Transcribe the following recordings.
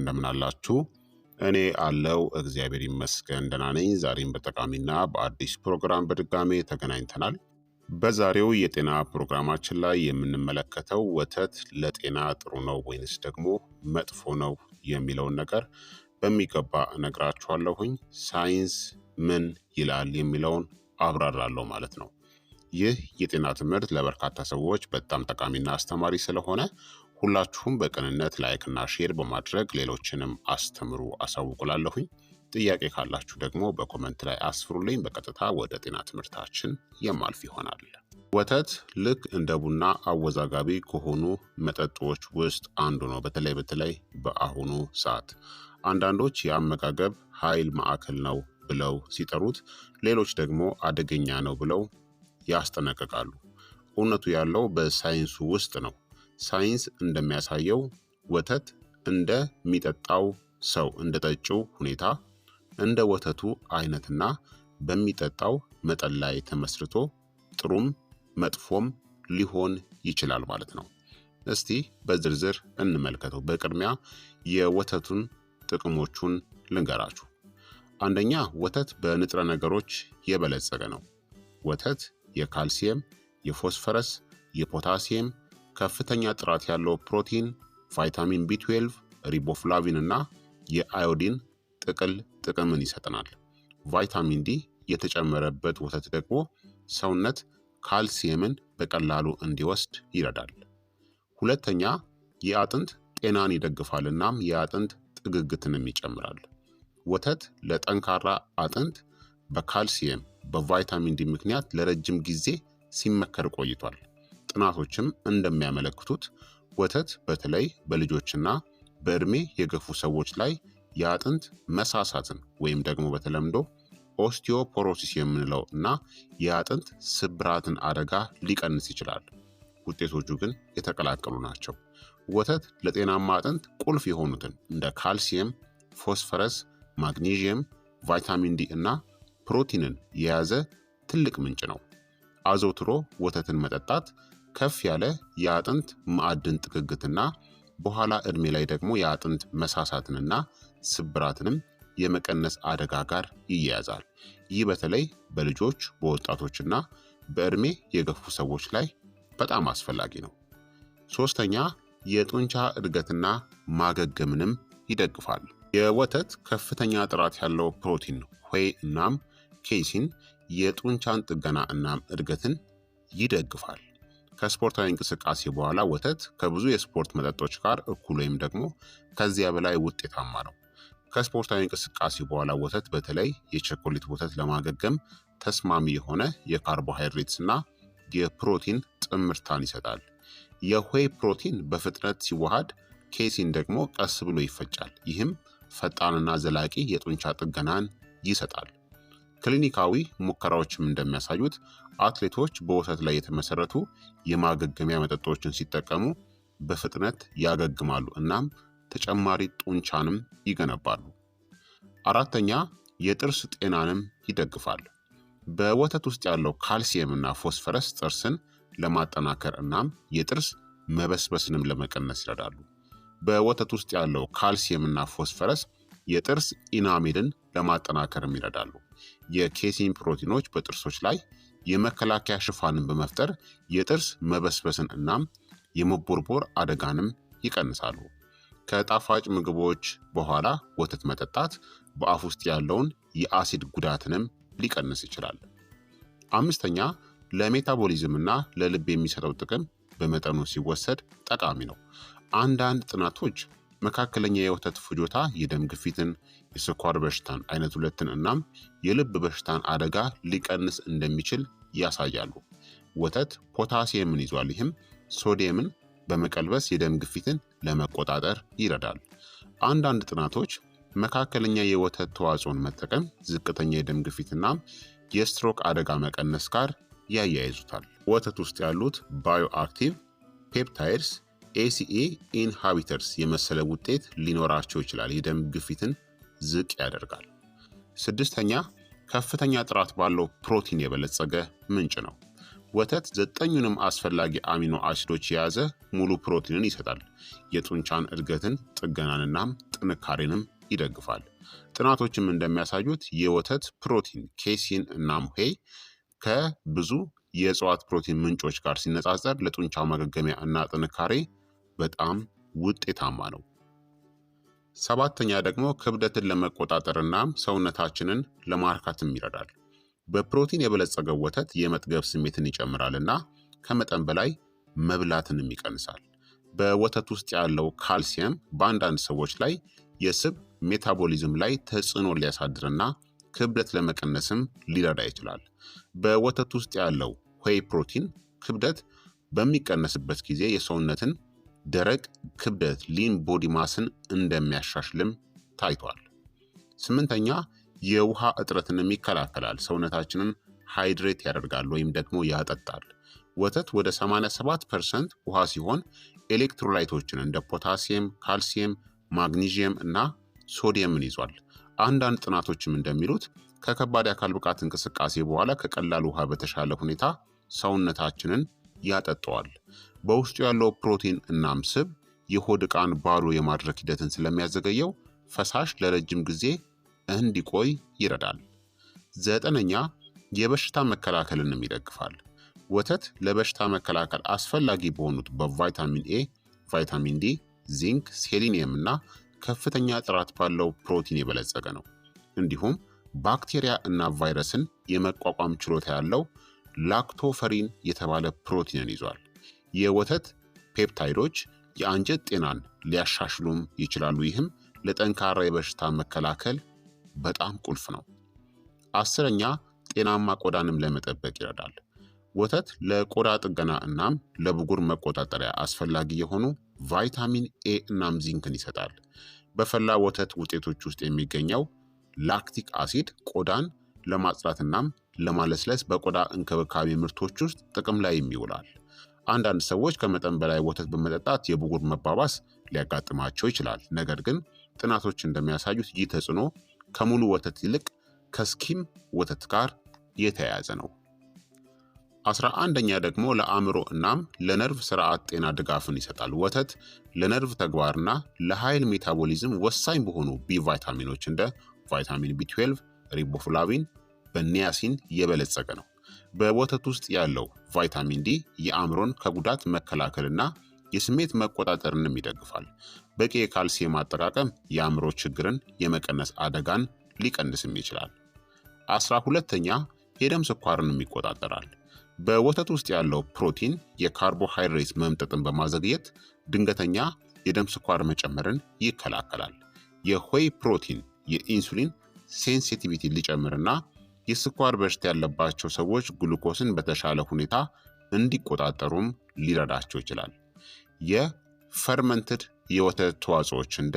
እንደምን አላችሁ? እኔ አለው እግዚአብሔር ይመስገን ደህና ነኝ። ዛሬም በጠቃሚና በአዲስ ፕሮግራም በድጋሜ ተገናኝተናል። በዛሬው የጤና ፕሮግራማችን ላይ የምንመለከተው ወተት ለጤና ጥሩ ነው ወይንስ ደግሞ መጥፎ ነው የሚለውን ነገር በሚገባ እነግራችኋለሁኝ። ሳይንስ ምን ይላል የሚለውን አብራራለሁ ማለት ነው። ይህ የጤና ትምህርት ለበርካታ ሰዎች በጣም ጠቃሚና አስተማሪ ስለሆነ ሁላችሁም በቅንነት ላይክና ሼር በማድረግ ሌሎችንም አስተምሩ አሳውቁላለሁኝ። ጥያቄ ካላችሁ ደግሞ በኮመንት ላይ አስፍሩልኝ። በቀጥታ ወደ ጤና ትምህርታችን የማልፍ ይሆናል። ወተት ልክ እንደ ቡና አወዛጋቢ ከሆኑ መጠጦች ውስጥ አንዱ ነው። በተለይ በአሁኑ ሰዓት አንዳንዶች የአመጋገብ ኃይል ማዕከል ነው ብለው ሲጠሩት፣ ሌሎች ደግሞ አደገኛ ነው ብለው ያስጠነቅቃሉ። እውነቱ ያለው በሳይንሱ ውስጥ ነው። ሳይንስ እንደሚያሳየው ወተት እንደሚጠጣው ሰው እንደ ጠጪው ሁኔታ፣ እንደ ወተቱ አይነትና በሚጠጣው መጠን ላይ ተመስርቶ ጥሩም መጥፎም ሊሆን ይችላል ማለት ነው። እስቲ በዝርዝር እንመልከተው። በቅድሚያ የወተቱን ጥቅሞቹን ልንገራችሁ። አንደኛ፣ ወተት በንጥረ ነገሮች የበለጸገ ነው። ወተት የካልሲየም፣ የፎስፈረስ፣ የፖታሲየም፣ ከፍተኛ ጥራት ያለው ፕሮቲን፣ ቫይታሚን ቢ12፣ ሪቦፍላቪን እና የአዮዲን ጥቅል ጥቅምን ይሰጠናል። ቫይታሚን ዲ የተጨመረበት ወተት ደግሞ ሰውነት ካልሲየምን በቀላሉ እንዲወስድ ይረዳል። ሁለተኛ፣ የአጥንት ጤናን ይደግፋል እናም የአጥንት ጥግግትንም ይጨምራል። ወተት ለጠንካራ አጥንት በካልሲየም በቫይታሚን ዲ ምክንያት ለረጅም ጊዜ ሲመከር ቆይቷል። ጥናቶችም እንደሚያመለክቱት ወተት በተለይ በልጆችና በዕድሜ የገፉ ሰዎች ላይ የአጥንት መሳሳትን ወይም ደግሞ በተለምዶ ኦስቲዮፖሮሲስ የምንለው እና የአጥንት ስብራትን አደጋ ሊቀንስ ይችላል። ውጤቶቹ ግን የተቀላቀሉ ናቸው። ወተት ለጤናማ አጥንት ቁልፍ የሆኑትን እንደ ካልሲየም፣ ፎስፈረስ፣ ማግኔዥየም፣ ቫይታሚን ዲ እና ፕሮቲንን የያዘ ትልቅ ምንጭ ነው። አዘውትሮ ወተትን መጠጣት ከፍ ያለ የአጥንት ማዕድን ጥግግትና በኋላ ዕድሜ ላይ ደግሞ የአጥንት መሳሳትንና ስብራትንም የመቀነስ አደጋ ጋር ይያያዛል። ይህ በተለይ በልጆች በወጣቶችና በዕድሜ የገፉ ሰዎች ላይ በጣም አስፈላጊ ነው። ሶስተኛ፣ የጡንቻ እድገትና ማገገምንም ይደግፋል። የወተት ከፍተኛ ጥራት ያለው ፕሮቲን ዌይ እናም ኬሲን የጡንቻን ጥገና እናም እድገትን ይደግፋል። ከስፖርታዊ እንቅስቃሴ በኋላ ወተት ከብዙ የስፖርት መጠጦች ጋር እኩል ወይም ደግሞ ከዚያ በላይ ውጤታማ ነው። ከስፖርታዊ እንቅስቃሴ በኋላ ወተት በተለይ የቸኮሌት ወተት ለማገገም ተስማሚ የሆነ የካርቦሃይድሬትስ እና የፕሮቲን ጥምርታን ይሰጣል። የዌይ ፕሮቲን በፍጥነት ሲዋሃድ፣ ኬሲን ደግሞ ቀስ ብሎ ይፈጫል። ይህም ፈጣንና ዘላቂ የጡንቻ ጥገናን ይሰጣል። ክሊኒካዊ ሙከራዎችም እንደሚያሳዩት አትሌቶች በወተት ላይ የተመሰረቱ የማገገሚያ መጠጦችን ሲጠቀሙ በፍጥነት ያገግማሉ እናም ተጨማሪ ጡንቻንም ይገነባሉ። አራተኛ፣ የጥርስ ጤናንም ይደግፋል። በወተት ውስጥ ያለው ካልሲየም እና ፎስፈረስ ጥርስን ለማጠናከር እናም የጥርስ መበስበስንም ለመቀነስ ይረዳሉ። በወተት ውስጥ ያለው ካልሲየም እና ፎስፈረስ የጥርስ ኢናሜልን ለማጠናከርም ይረዳሉ። የኬሲን ፕሮቲኖች በጥርሶች ላይ የመከላከያ ሽፋንን በመፍጠር የጥርስ መበስበስን እናም የመቦርቦር አደጋንም ይቀንሳሉ። ከጣፋጭ ምግቦች በኋላ ወተት መጠጣት በአፍ ውስጥ ያለውን የአሲድ ጉዳትንም ሊቀንስ ይችላል። አምስተኛ፣ ለሜታቦሊዝም እና ለልብ የሚሰጠው ጥቅም በመጠኑ ሲወሰድ ጠቃሚ ነው። አንዳንድ ጥናቶች መካከለኛ የወተት ፍጆታ የደም ግፊትን፣ የስኳር በሽታን አይነት 2ን እናም የልብ በሽታን አደጋ ሊቀንስ እንደሚችል ያሳያሉ። ወተት ፖታሲየምን ይዟል። ይህም ሶዲየምን በመቀልበስ የደም ግፊትን ለመቆጣጠር ይረዳል። አንዳንድ ጥናቶች መካከለኛ የወተት ተዋጽኦን መጠቀም ዝቅተኛ የደም ግፊትና የስትሮክ አደጋ መቀነስ ጋር ያያይዙታል። ወተት ውስጥ ያሉት ባዮ አክቲቭ ፔፕታይድስ ኤሲኤ ኢንሃቢተርስ የመሰለ ውጤት ሊኖራቸው ይችላል። የደም ግፊትን ዝቅ ያደርጋል። ስድስተኛ፣ ከፍተኛ ጥራት ባለው ፕሮቲን የበለጸገ ምንጭ ነው። ወተት 9ኙንም አስፈላጊ አሚኖ አሲዶች የያዘ ሙሉ ፕሮቲንን ይሰጣል። የጡንቻን እድገትን፣ ጥገናንናም ጥንካሬንም ይደግፋል። ጥናቶችም እንደሚያሳዩት የወተት ፕሮቲን ኬሲን እናም ዌይ ከብዙ የእጽዋት ፕሮቲን ምንጮች ጋር ሲነጻጸር ለጡንቻ ማገገሚያ እና ጥንካሬ በጣም ውጤታማ ነው። 7ኛ ደግሞ ክብደትን ለመቆጣጠር እናም ሰውነታችንን ለማርካትም ይረዳል። በፕሮቲን የበለጸገው ወተት የመጥገብ ስሜትን ይጨምራል እና ከመጠን በላይ መብላትንም ይቀንሳል። በወተት ውስጥ ያለው ካልሲየም በአንዳንድ ሰዎች ላይ የስብ ሜታቦሊዝም ላይ ተጽዕኖ ሊያሳድርና ክብደት ለመቀነስም ሊረዳ ይችላል። በወተት ውስጥ ያለው ዌይ ፕሮቲን ክብደት በሚቀነስበት ጊዜ የሰውነትን ደረቅ ክብደት ሊን ቦዲ ማስን እንደሚያሻሽልም ታይቷል። 8ኛ የውሃ እጥረትንም ይከላከላል። ሰውነታችንን ሃይድሬት ያደርጋል ወይም ደግሞ ያጠጣል። ወተት ወደ 87% ውሃ ሲሆን ኤሌክትሮላይቶችን እንደ ፖታሲየም፣ ካልሲየም፣ ማግኒዥየም እና ሶዲየምን ይዟል። አንዳንድ ጥናቶችም እንደሚሉት ከከባድ የአካል ብቃት እንቅስቃሴ በኋላ ከቀላል ውሃ በተሻለ ሁኔታ ሰውነታችንን ያጠጠዋል። በውስጡ ያለው ፕሮቲን እናም ስብ የሆድ ዕቃን ባዶ የማድረግ ሂደትን ስለሚያዘገየው ፈሳሽ ለረጅም ጊዜ እንዲቆይ ይረዳል። 9ኛ የበሽታ መከላከልንም ይደግፋል። ወተት ለበሽታ መከላከል አስፈላጊ በሆኑት በቫይታሚን ኤ፣ ቫይታሚን ዲ፣ ዚንክ፣ ሴሊኒየም እና ከፍተኛ ጥራት ባለው ፕሮቲን የበለጸገ ነው። እንዲሁም ባክቴሪያ እና ቫይረስን የመቋቋም ችሎታ ያለው ላክቶፈሪን የተባለ ፕሮቲንን ይዟል። የወተት ፔፕታይዶች የአንጀት ጤናን ሊያሻሽሉም ይችላሉ። ይህም ለጠንካራ የበሽታ መከላከል በጣም ቁልፍ ነው። 10ኛ ጤናማ ቆዳንም ለመጠበቅ ይረዳል። ወተት ለቆዳ ጥገና እናም ለብጉር መቆጣጠሪያ አስፈላጊ የሆኑ ቫይታሚን ኤ እናም ዚንክን ይሰጣል። በፈላ ወተት ውጤቶች ውስጥ የሚገኘው ላክቲክ አሲድ ቆዳን ለማጽዳት እናም ለማለስለስ በቆዳ እንክብካቤ ምርቶች ውስጥ ጥቅም ላይ ይውላል። አንዳንድ ሰዎች ከመጠን በላይ ወተት በመጠጣት የብጉር መባባስ ሊያጋጥማቸው ይችላል። ነገር ግን ጥናቶች እንደሚያሳዩት ይህ ተጽዕኖ ከሙሉ ወተት ይልቅ ከስኪም ወተት ጋር የተያያዘ ነው። 11ኛ ደግሞ ለአእምሮ እናም ለነርቭ ስርዓት ጤና ድጋፍን ይሰጣል። ወተት ለነርቭ ተግባርና ለኃይል ሜታቦሊዝም ወሳኝ በሆኑ ቢ ቫይታሚኖች እንደ ቫይታሚን ቢ12፣ ሪቦፍላቪን፣ በኒያሲን የበለጸገ ነው። በወተት ውስጥ ያለው ቫይታሚን ዲ የአእምሮን ከጉዳት መከላከልና የስሜት መቆጣጠርንም ይደግፋል። በቂ የካልሲየም አጠቃቀም የአእምሮ ችግርን የመቀነስ አደጋን ሊቀንስም ይችላል። 12ኛ የደም ስኳርንም ይቆጣጠራል። በወተት ውስጥ ያለው ፕሮቲን የካርቦሃይድሬት መምጠጥን በማዘግየት ድንገተኛ የደም ስኳር መጨመርን ይከላከላል። የዌይ ፕሮቲን የኢንሱሊን ሴንሲቲቪቲ ሊጨምርና የስኳር በሽታ ያለባቸው ሰዎች ግሉኮስን በተሻለ ሁኔታ እንዲቆጣጠሩም ሊረዳቸው ይችላል። የፈርመንትድ የወተት ተዋጽኦች እንደ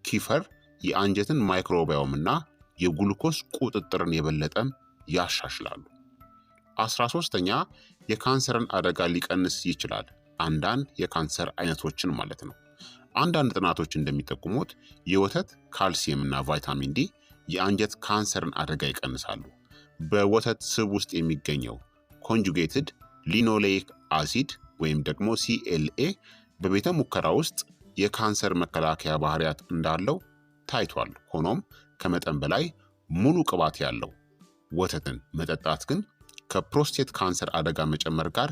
ኪፈር የአንጀትን ማይክሮባዮም እና የግሉኮስ ቁጥጥርን የበለጠም ያሻሽላሉ። 13ኛ የካንሰርን አደጋ ሊቀንስ ይችላል። አንዳንድ የካንሰር አይነቶችን ማለት ነው። አንዳንድ ጥናቶች እንደሚጠቁሙት የወተት ካልሲየም እና ቫይታሚን ዲ የአንጀት ካንሰርን አደጋ ይቀንሳሉ። በወተት ስብ ውስጥ የሚገኘው ኮንጁጌትድ ሊኖሌይክ አሲድ ወይም ደግሞ ሲኤልኤ በቤተ ሙከራ ውስጥ የካንሰር መከላከያ ባህሪያት እንዳለው ታይቷል። ሆኖም ከመጠን በላይ ሙሉ ቅባት ያለው ወተትን መጠጣት ግን ከፕሮስቴት ካንሰር አደጋ መጨመር ጋር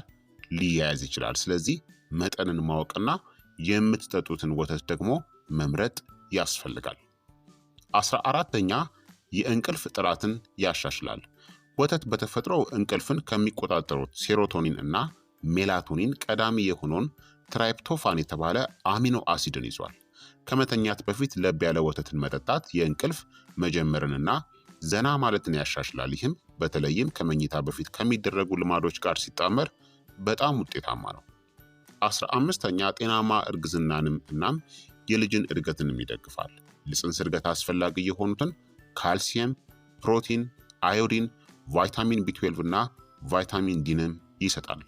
ሊያያዝ ይችላል። ስለዚህ መጠንን ማወቅና የምትጠጡትን ወተት ደግሞ መምረጥ ያስፈልጋል። 14ኛ የእንቅልፍ ጥራትን ያሻሽላል። ወተት በተፈጥሮ እንቅልፍን ከሚቆጣጠሩት ሴሮቶኒን እና ሜላቶኒን ቀዳሚ የሆነውን ትራይፕቶፋን የተባለ አሚኖ አሲድን ይዟል። ከመተኛት በፊት ለብ ያለ ወተትን መጠጣት የእንቅልፍ መጀመርንና ዘና ማለትን ያሻሽላል። ይህም በተለይም ከመኝታ በፊት ከሚደረጉ ልማዶች ጋር ሲጣመር በጣም ውጤታማ ነው። 15ኛ ጤናማ እርግዝናንም እናም የልጅን እድገትንም ይደግፋል። ለጽንስ እድገት አስፈላጊ የሆኑትን ካልሲየም፣ ፕሮቲን፣ አዮዲን፣ ቫይታሚን ቢ12 እና ቫይታሚን ዲንም ይሰጣል።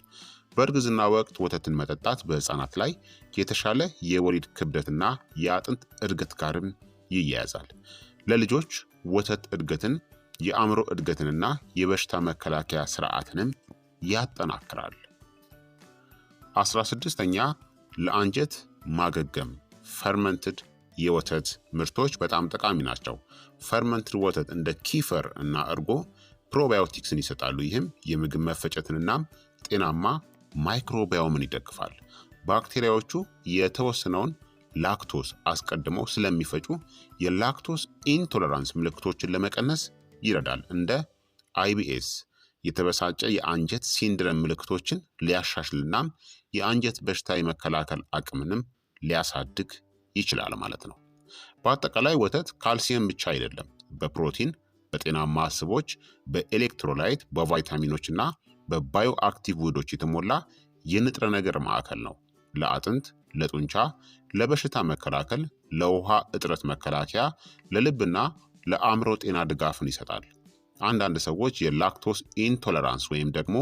በእርግዝና ወቅት ወተትን መጠጣት በህፃናት ላይ የተሻለ የወሊድ ክብደትና የአጥንት እድገት ጋርም ይያያዛል። ለልጆች ወተት እድገትን፣ የአእምሮ እድገትንና የበሽታ መከላከያ ስርዓትንም ያጠናክራል። 16ኛ ለአንጀት ማገገም ፈርመንትድ የወተት ምርቶች በጣም ጠቃሚ ናቸው። ፈርመንትድ ወተት እንደ ኪፈር እና እርጎ ፕሮባዮቲክስን ይሰጣሉ። ይህም የምግብ መፈጨትንና ጤናማ ማይክሮባዮምን ይደግፋል። ባክቴሪያዎቹ የተወሰነውን ላክቶስ አስቀድመው ስለሚፈጩ የላክቶስ ኢንቶለራንስ ምልክቶችን ለመቀነስ ይረዳል። እንደ IBS የተበሳጨ የአንጀት ሲንድረም ምልክቶችን ሊያሻሽልና የአንጀት በሽታ የመከላከል አቅምንም ሊያሳድግ ይችላል ማለት ነው። በአጠቃላይ ወተት ካልሲየም ብቻ አይደለም፣ በፕሮቲን፣ በጤናማ ስቦች፣ በኤሌክትሮላይት፣ በቫይታሚኖች እና በባዮ አክቲቭ ውህዶች የተሞላ የንጥረ ነገር ማዕከል ነው። ለአጥንት፣ ለጡንቻ፣ ለበሽታ መከላከል፣ ለውሃ እጥረት መከላከያ፣ ለልብና ለአእምሮ ጤና ድጋፍን ይሰጣል። አንዳንድ ሰዎች የላክቶስ ኢንቶለራንስ ወይም ደግሞ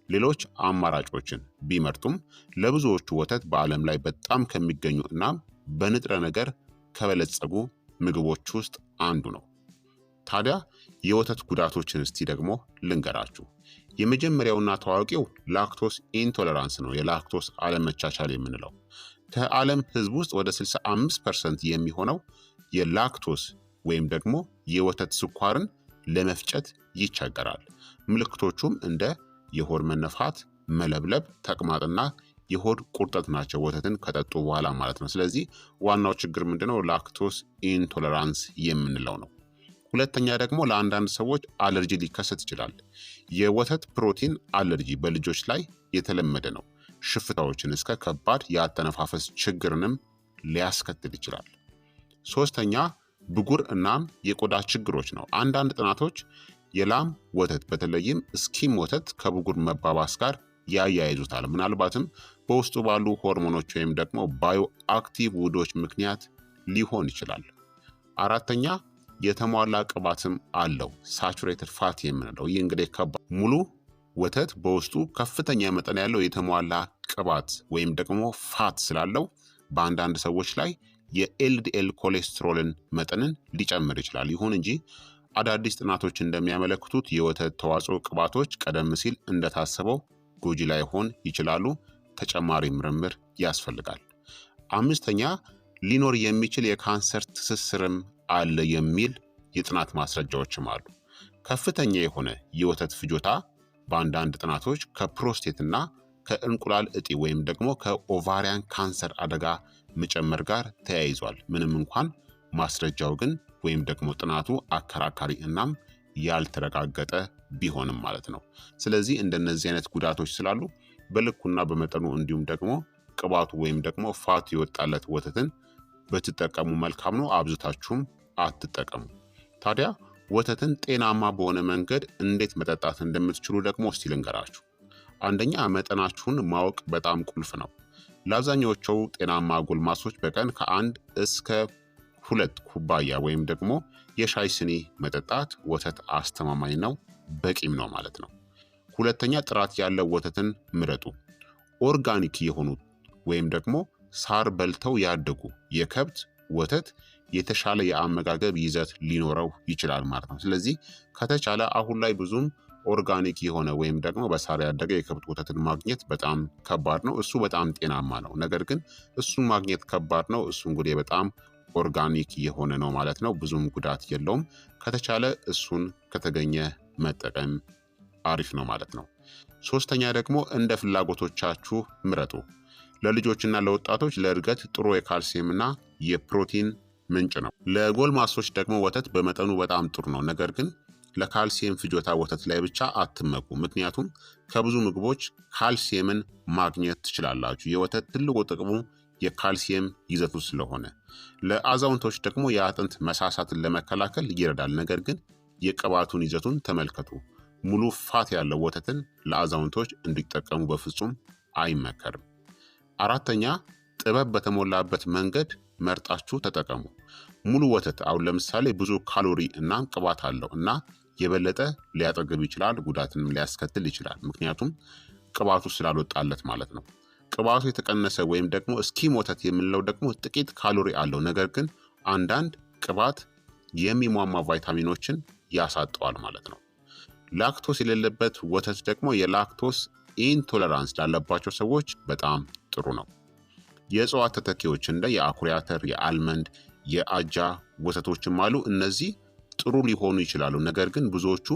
ሌሎች አማራጮችን ቢመርጡም ለብዙዎቹ ወተት በዓለም ላይ በጣም ከሚገኙ እናም በንጥረ ነገር ከበለጸጉ ምግቦች ውስጥ አንዱ ነው። ታዲያ የወተት ጉዳቶችን እስቲ ደግሞ ልንገራችሁ። የመጀመሪያውና ታዋቂው ላክቶስ ኢንቶለራንስ ነው፣ የላክቶስ አለመቻቻል የምንለው። ከዓለም ሕዝብ ውስጥ ወደ 65% የሚሆነው የላክቶስ ወይም ደግሞ የወተት ስኳርን ለመፍጨት ይቸገራል። ምልክቶቹም እንደ የሆድ መነፋት፣ መለብለብ፣ ተቅማጥና የሆድ ቁርጠት ናቸው፣ ወተትን ከጠጡ በኋላ ማለት ነው። ስለዚህ ዋናው ችግር ምንድነው? ላክቶስ ኢንቶለራንስ የምንለው ነው። ሁለተኛ ደግሞ ለአንዳንድ ሰዎች አለርጂ ሊከሰት ይችላል። የወተት ፕሮቲን አለርጂ በልጆች ላይ የተለመደ ነው። ሽፍታዎችን እስከ ከባድ የአተነፋፈስ ችግርንም ሊያስከትል ይችላል። ሶስተኛ ብጉር እናም የቆዳ ችግሮች ነው። አንዳንድ ጥናቶች የላም ወተት በተለይም ስኪም ወተት ከብጉር መባባስ ጋር ያያይዙታል። ምናልባትም በውስጡ ባሉ ሆርሞኖች ወይም ደግሞ ባዮ አክቲቭ ውህዶች ምክንያት ሊሆን ይችላል። አራተኛ የተሟላ ቅባትም አለው፣ ሳቹሬትድ ፋት የምንለው። ይህ እንግዲህ ከባድ ሙሉ ወተት በውስጡ ከፍተኛ መጠን ያለው የተሟላ ቅባት ወይም ደግሞ ፋት ስላለው በአንዳንድ ሰዎች ላይ የኤልዲኤል ኮሌስትሮልን መጠንን ሊጨምር ይችላል። ይሁን እንጂ አዳዲስ ጥናቶች እንደሚያመለክቱት የወተት ተዋጽኦ ቅባቶች ቀደም ሲል እንደታሰበው ጎጂ ላይሆን ይችላሉ። ተጨማሪ ምርምር ያስፈልጋል። አምስተኛ ሊኖር የሚችል የካንሰር ትስስርም አለ የሚል የጥናት ማስረጃዎችም አሉ። ከፍተኛ የሆነ የወተት ፍጆታ በአንዳንድ ጥናቶች ከፕሮስቴትና ከእንቁላል እጢ ወይም ደግሞ ከኦቫሪያን ካንሰር አደጋ መጨመር ጋር ተያይዟል። ምንም እንኳን ማስረጃው ግን ወይም ደግሞ ጥናቱ አከራካሪ እናም ያልተረጋገጠ ቢሆንም ማለት ነው። ስለዚህ እንደነዚህ አይነት ጉዳቶች ስላሉ በልኩና በመጠኑ እንዲሁም ደግሞ ቅባቱ ወይም ደግሞ ፋቱ የወጣለት ወተትን ብትጠቀሙ መልካም ነው። አብዝታችሁም አትጠቀሙ። ታዲያ ወተትን ጤናማ በሆነ መንገድ እንዴት መጠጣት እንደምትችሉ ደግሞ እስቲ ልንገራችሁ። አንደኛ መጠናችሁን ማወቅ በጣም ቁልፍ ነው። ለአብዛኛዎቹ ጤናማ ጎልማሶች በቀን ከ1 እስከ 2 ኩባያ ወይም ደግሞ የሻይ ስኒ መጠጣት ወተት አስተማማኝ ነው፣ በቂም ነው ማለት ነው። ሁለተኛ ጥራት ያለው ወተትን ምረጡ። ኦርጋኒክ የሆኑ ወይም ደግሞ ሳር በልተው ያደጉ የከብት ወተት የተሻለ የአመጋገብ ይዘት ሊኖረው ይችላል ማለት ነው። ስለዚህ ከተቻለ አሁን ላይ ብዙም ኦርጋኒክ የሆነ ወይም ደግሞ በሳር ያደገ የከብት ወተትን ማግኘት በጣም ከባድ ነው። እሱ በጣም ጤናማ ነው፣ ነገር ግን እሱን ማግኘት ከባድ ነው። እሱ እንግዲህ በጣም ኦርጋኒክ የሆነ ነው ማለት ነው። ብዙም ጉዳት የለውም። ከተቻለ እሱን ከተገኘ መጠቀም አሪፍ ነው ማለት ነው። ሶስተኛ ደግሞ እንደ ፍላጎቶቻችሁ ምረጡ። ለልጆችና ለወጣቶች ለእድገት ጥሩ የካልሲየምና የፕሮቲን ምንጭ ነው። ለጎልማሶች ደግሞ ወተት በመጠኑ በጣም ጥሩ ነው፣ ነገር ግን ለካልሲየም ፍጆታ ወተት ላይ ብቻ አትመኩ። ምክንያቱም ከብዙ ምግቦች ካልሲየምን ማግኘት ትችላላችሁ። የወተት ትልቁ ጥቅሙ የካልሲየም ይዘቱ ስለሆነ። ለአዛውንቶች ደግሞ የአጥንት መሳሳትን ለመከላከል ይረዳል፣ ነገር ግን የቅባቱን ይዘቱን ተመልከቱ። ሙሉ ፋት ያለው ወተትን ለአዛውንቶች እንዲጠቀሙ በፍጹም አይመከርም። አራተኛ ጥበብ በተሞላበት መንገድ መርጣችሁ ተጠቀሙ። ሙሉ ወተት አሁን ለምሳሌ ብዙ ካሎሪ እና ቅባት አለው እና የበለጠ ሊያጠግብ ይችላል፣ ጉዳትንም ሊያስከትል ይችላል። ምክንያቱም ቅባቱ ስላልወጣለት ማለት ነው። ቅባቱ የተቀነሰ ወይም ደግሞ ስኪም ወተት የምንለው ደግሞ ጥቂት ካሎሪ አለው፣ ነገር ግን አንዳንድ ቅባት የሚሟማ ቫይታሚኖችን ያሳጠዋል ማለት ነው። ላክቶስ የሌለበት ወተት ደግሞ የላክቶስ ኢንቶለራንስ ላለባቸው ሰዎች በጣም ጥሩ ነው። የእጽዋት ተተኪዎች እንደ የአኩሪ አተር፣ የአልመንድ፣ የአጃ ወተቶችም አሉ። እነዚህ ጥሩ ሊሆኑ ይችላሉ። ነገር ግን ብዙዎቹ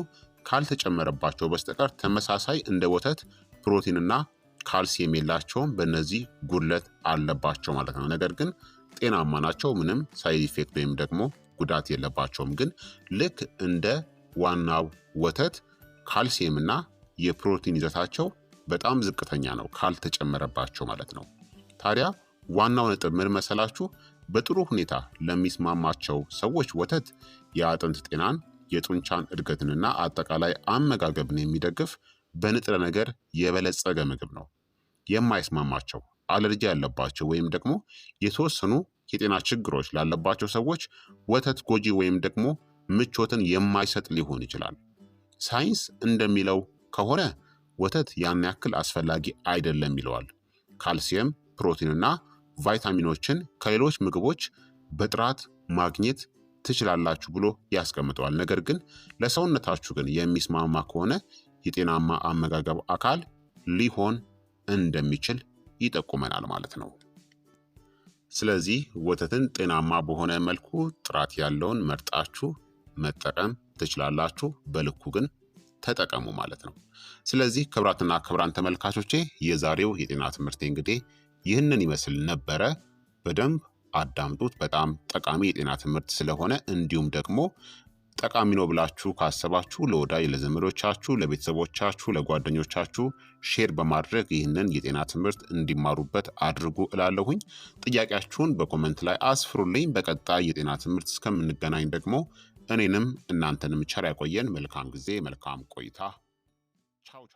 ካልተጨመረባቸው በስተቀር ተመሳሳይ እንደ ወተት ፕሮቲንና ካልሲየም የላቸውም። በእነዚህ ጉድለት አለባቸው ማለት ነው። ነገር ግን ጤናማ ናቸው። ምንም ሳይድ ኢፌክት ወይም ደግሞ ጉዳት የለባቸውም። ግን ልክ እንደ ዋናው ወተት ካልሲየምና የፕሮቲን ይዘታቸው በጣም ዝቅተኛ ነው ካልተጨመረባቸው ማለት ነው። ታዲያ ዋናው ነጥብ ምን መሰላችሁ? በጥሩ ሁኔታ ለሚስማማቸው ሰዎች ወተት የአጥንት ጤናን፣ የጡንቻን እድገትንና አጠቃላይ አመጋገብን የሚደግፍ በንጥረ ነገር የበለጸገ ምግብ ነው። የማይስማማቸው አለርጂ ያለባቸው ወይም ደግሞ የተወሰኑ የጤና ችግሮች ላለባቸው ሰዎች ወተት ጎጂ ወይም ደግሞ ምቾትን የማይሰጥ ሊሆን ይችላል። ሳይንስ እንደሚለው ከሆነ ወተት ያን ያክል አስፈላጊ አይደለም ይለዋል። ካልሲየም፣ ፕሮቲንና ቫይታሚኖችን ከሌሎች ምግቦች በጥራት ማግኘት ትችላላችሁ ብሎ ያስቀምጠዋል። ነገር ግን ለሰውነታችሁ ግን የሚስማማ ከሆነ የጤናማ አመጋገብ አካል ሊሆን እንደሚችል ይጠቁመናል ማለት ነው። ስለዚህ ወተትን ጤናማ በሆነ መልኩ ጥራት ያለውን መርጣችሁ መጠቀም ትችላላችሁ። በልኩ ግን ተጠቀሙ ማለት ነው። ስለዚህ ክቡራትና ክቡራን ተመልካቾቼ የዛሬው የጤና ትምህርቴ እንግዲህ ይህንን ይመስል ነበረ። በደንብ አዳምጡት። በጣም ጠቃሚ የጤና ትምህርት ስለሆነ እንዲሁም ደግሞ ጠቃሚ ነው ብላችሁ ካሰባችሁ ለወዳጅ ለዘመዶቻችሁ፣ ለቤተሰቦቻችሁ፣ ለጓደኞቻችሁ ሼር በማድረግ ይህንን የጤና ትምህርት እንዲማሩበት አድርጉ እላለሁኝ። ጥያቄያችሁን በኮመንት ላይ አስፍሩልኝ። በቀጣይ የጤና ትምህርት እስከምንገናኝ ደግሞ እኔንም እናንተንም ቸር ያቆየን። መልካም ጊዜ፣ መልካም ቆይታ። ቻው ቻው።